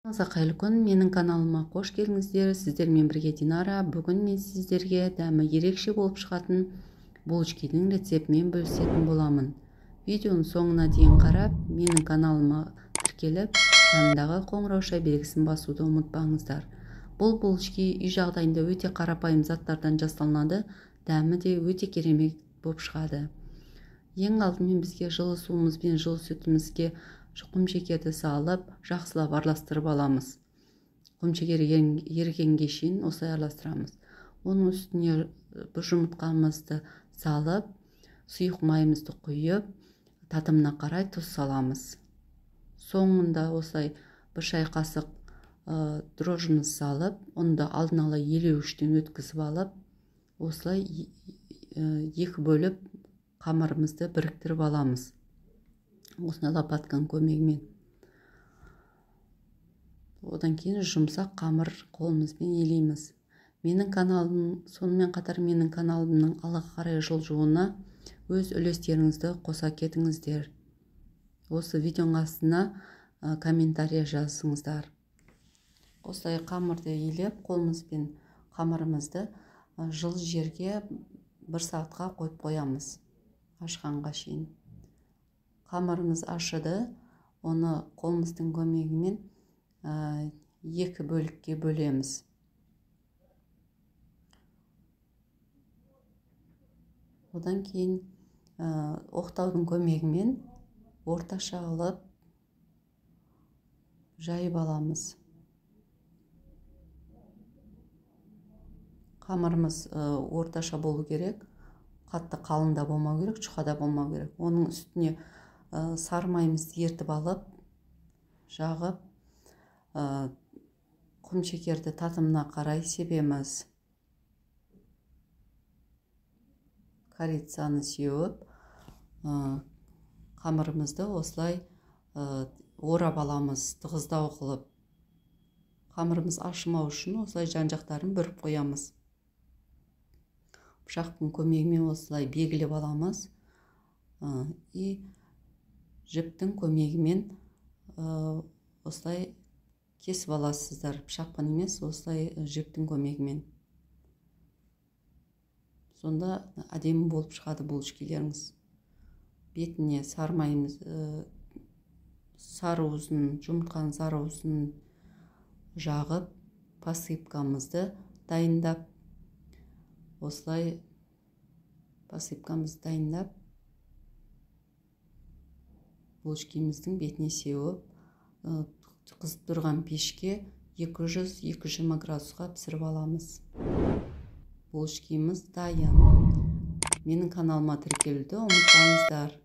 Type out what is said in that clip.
Қайырлы күн, менің каналыма қош келдіңіздер. Сіздермен бірге Динара. Бүгін мен сіздерге дәмі ерекше болып шығатын булочкидің рецептімен бөлісетін боламын. Видеоның соңына дейін қарап, менің каналыма тіркеліп, жанындағы қоңырауша белгісін басуды ұмытпаңыздар. Бұл булочки үй жағдайында өте қарапайым заттардан жасалынады, дәмі де өте керемет болып шығады. Ең алдымен бізге жылы суымыз бен жылы сүтімізге құмшекерді салып, жақсылап араластырып аламыз. Құмшекер ерігенге шейін осылай араластырамыз. Оның үстіне бір жұмыртқамызды салып, сұйық майымызды құйып, татымына қарай тұз саламыз. Соңында осылай бір шай қасық дрожжымыз салып, оны да алдын ала елеуіштен өткізіп алып, осылай екі бөліп қамырымызды біріктіріп аламыз. Осындай лопатканың көмегімен. Одан кейін жұмсақ қамыр қолымызбен елейміз. Сонымен қатар менің каналымның алға қарай жылжуына өз үлестеріңізді қоса кетіңіздер. Осы видеоның астына комментария жазыңыздар. Осылай қамырды елеп, қолымызбен қамырымызды жылы жерге 1 сағатқа қойып қоямыз, ашқанға шейін. Қамырымыз ашыды, оны қолымыздың көмегімен екі бөлікке бөлеміз. Одан кейін оқтаудың көмегімен орташа алып жайып аламыз. Қамырымыз орташа болу керек, қатты қалың да болмау керек, жұқа да болмау керек. Оның үстіне сары майымызды ертіп алып, жағып, құмшекерді татымына қарай себеміз. Корицаны сеуіп, қамырымызды осылай орап аламыз, тығыздау қылып. Қамырымыз ашымау үшін осылай жан-жақтарын бүріп қоямыз. Пышақтың көмегімен осылай белгілеп аламыз. Жіптің көмегімен осылай кесіп аласыздар. Пышақпен емес, осылай жіптің көмегімен. Сонда әдемі болып шығады булочкилеріңіз. Бетіне сары майымыз, сары уызын, жұмыртқаның сары уызын жағып, посыпкамызды дайындап, осылай посыпкамызды дайындап, булочкиміздің бетіне сеуіп, қызып тұрған пешке 200-220 градусқа пісіріп аламыз. Булочкиміз дайын. Менің каналыма тіркелуді ұмытпаңыздар.